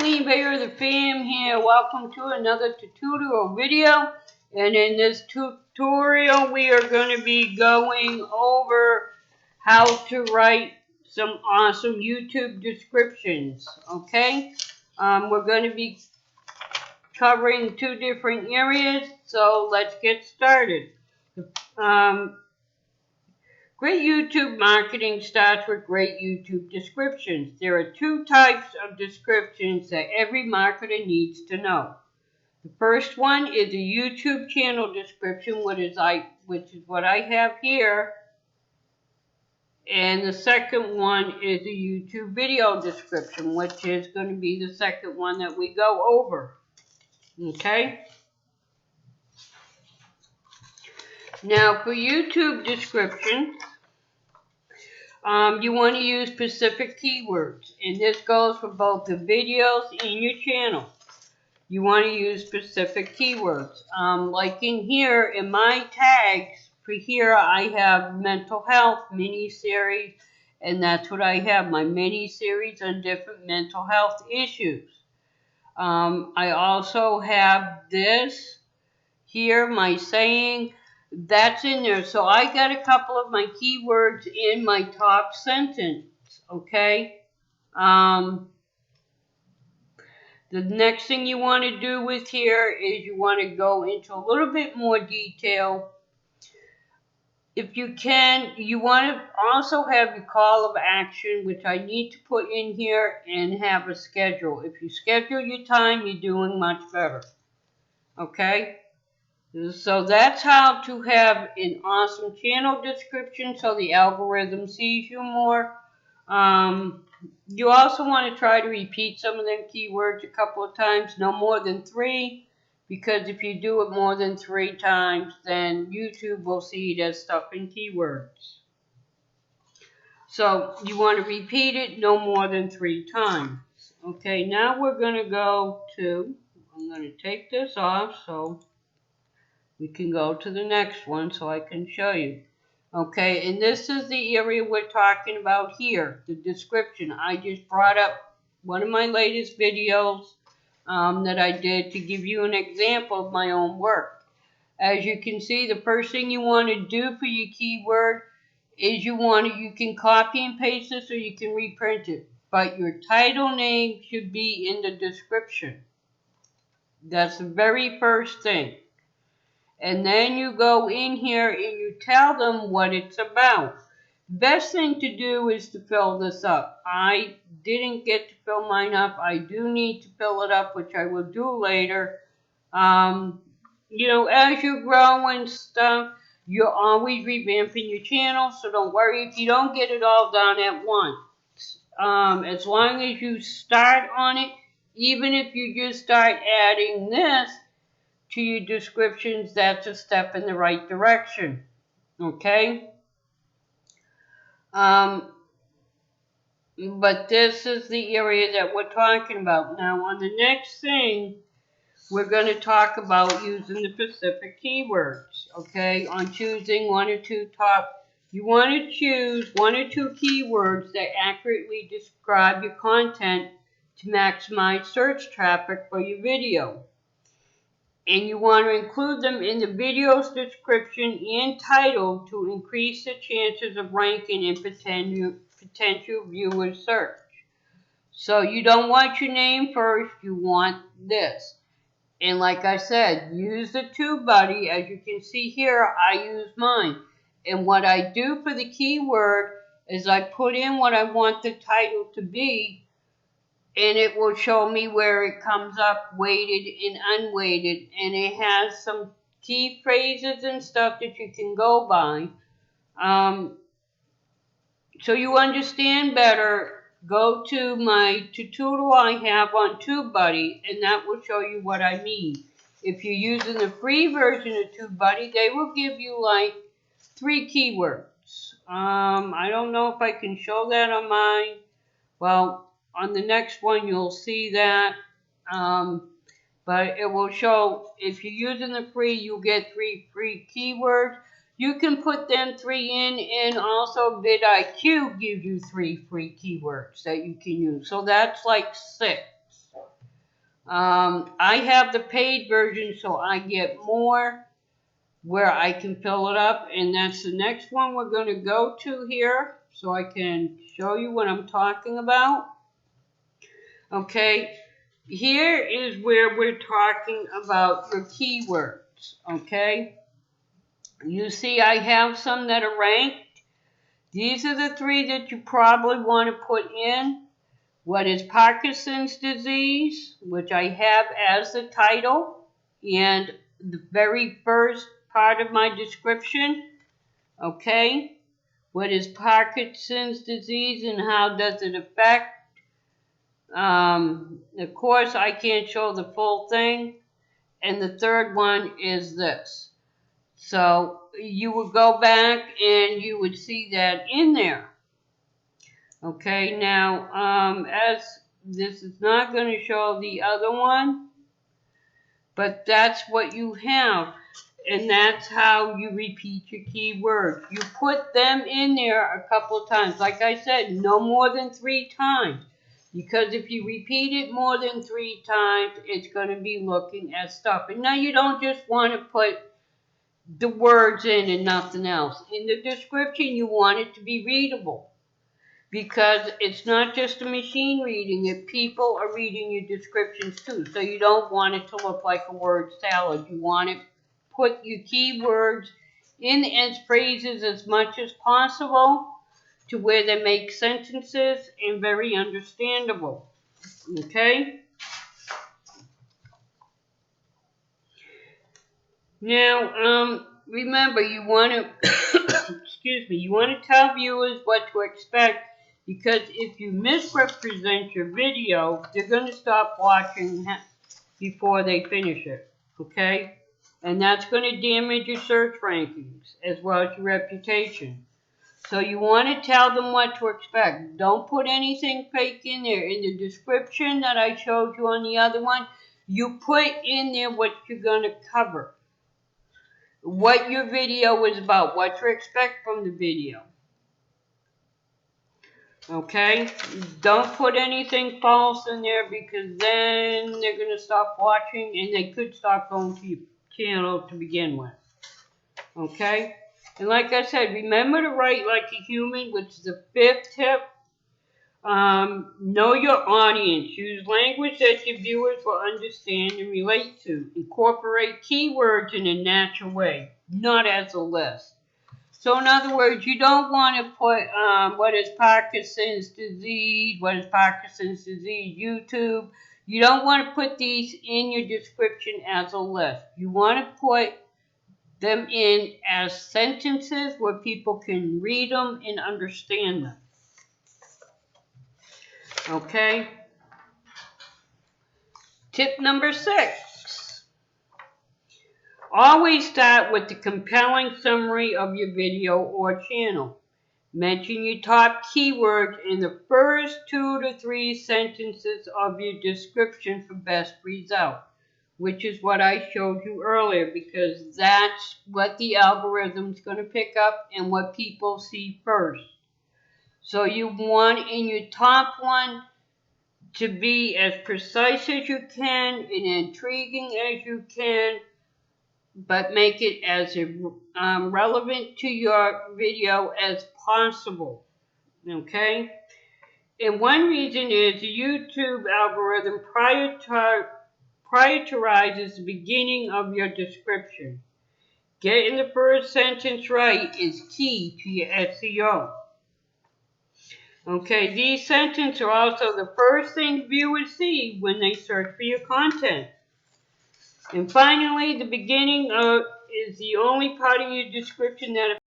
Eileen Veilleux The Fam here. Welcome to another tutorial video. And in this tutorial, we are going to be going over how to write some awesome YouTube descriptions. Okay? We're going to be covering two different areas, so let's get started. Great YouTube marketing starts with great YouTube descriptions. There are two types of descriptions that every marketer needs to know. The first one is a YouTube channel description, which is what I have here. And the second one is a YouTube video description, which is going to be the second one that we go over. Okay? Now, for YouTube descriptions, you want to use specific keywords, and this goes for both the videos and your channel. You want to use specific keywords. Like in here, in my tags, for here I have mental health mini-series, and that's what I have, my mini-series on different mental health issues. I also have this here, my saying. That's in there. So I got a couple of my keywords in my top sentence. Okay. The next thing you want to do with here is you want to go into a little bit more detail. If you can, you want to also have your call of action, which I need to put in here, and have a schedule. If you schedule your time, you're doing much better. Okay? So that's how to have an awesome channel description so the algorithm sees you more. You also want to try to repeat some of them keywords a couple of times, no more than 3, because if you do it more than 3 times, then YouTube will see it as stuff in keywords. So you want to repeat it no more than 3 times. Okay, now we're going to go to, I'm going to take this off so we can go to the next one so I can show you. Okay, and this is the area we're talking about here, the description. I just brought up one of my latest videos that I did to give you an example of my own work. As you can see, the first thing you want to do for your keyword is you can copy and paste this or you can reprint it. But your title name should be in the description. That's the very first thing. And then you go in here and you tell them what it's about. Best thing to do is to fill this up. I didn't get to fill mine up. I do need to fill it up, which I will do later. You know, as you grow and stuff, you're always revamping your channel, so don't worry if you don't get it all done at once. As long as you start on it, even if you just start adding this to your descriptions, that's a step in the right direction. Okay? But this is the area that we're talking about. Now, on the next thing, we're going to talk about using the specific keywords. Okay? On choosing one or two you want to choose 1 or 2 keywords that accurately describe your content to maximize search traffic for your video. And you want to include them in the video's description and title to increase the chances of ranking in potential viewer search. So you don't want your name first, you want this. And like I said, use the TubeBuddy. As you can see here, I use mine. And what I do for the keyword is I put in what I want the title to be, and it will show me where it comes up, weighted and unweighted. And it has some key phrases and stuff that you can go by. So you understand better, go to my tutorial I have on TubeBuddy, and that will show you what I mean. If you're using the free version of TubeBuddy, they will give you like 3 keywords. I don't know if I can show that on mine. Well, on the next one, you'll see that, but it will show, if you're using the free, you'll get 3 free keywords. You can put them 3 in, and also vidIQ gives you 3 free keywords that you can use. So that's like 6. I have the paid version, so I get more where I can fill it up, and that's the next one we're going to go to here, so I can show you what I'm talking about. Okay, here is where we're talking about your keywords. Okay, you see I have some that are ranked. These are the 3 that you probably want to put in. What is Parkinson's disease, which I have as the title, and the very first part of my description. Okay, what is Parkinson's disease and how does it affect? Of course, I can't show the full thing. And the third one is this. So you would go back and you would see that in there. Okay, now, as this is not going to show the other one, but that's what you have. And that's how you repeat your keywords. You put them in there a couple of times. Like I said, no more than 3 times. Because if you repeat it more than 3 times, it's going to be looking at stuff. And now you don't just want to put the words in and nothing else. In the description, you want it to be readable. Because it's not just a machine reading it. People are reading your descriptions too. So you don't want it to look like a word salad. You want to put your keywords in as phrases as much as possible to where they make sentences and very understandable. Okay? Now, remember, you want to, excuse me, you want to tell viewers what to expect, because if you misrepresent your video, they're going to stop watching before they finish it. Okay? And that's going to damage your search rankings as well as your reputation. So you want to tell them what to expect. Don't put anything fake in there. In the description that I showed you on the other one, you put in there what you're going to cover. What your video is about. What to expect from the video. Okay? Don't put anything false in there, because then they're going to stop watching and they could stop going to your channel to begin with. Okay? And like I said, remember to write like a human, which is the 5th tip. Know your audience. Use language that your viewers will understand and relate to. Incorporate keywords in a natural way, not as a list. So in other words, you don't want to put what is Parkinson's disease, what is Parkinson's disease, YouTube. You don't want to put these in your description as a list. You want to put them in as sentences where people can read them and understand them. Okay? Tip number 6. Always start with the compelling summary of your video or channel. Mention your top keywords in the first 2 to 3 sentences of your description for best results, which is what I showed you earlier, because that's what the algorithm's going to pick up and what people see first. So you want in your top one to be as precise as you can and intriguing as you can, but make it as relevant to your video as possible. Okay? And one reason is the YouTube algorithm prioritizes the beginning of your description. Getting the first sentence right is key to your SEO. Okay, these sentences are also the first thing viewers see when they search for your content. And finally, the beginning is the only part of your description that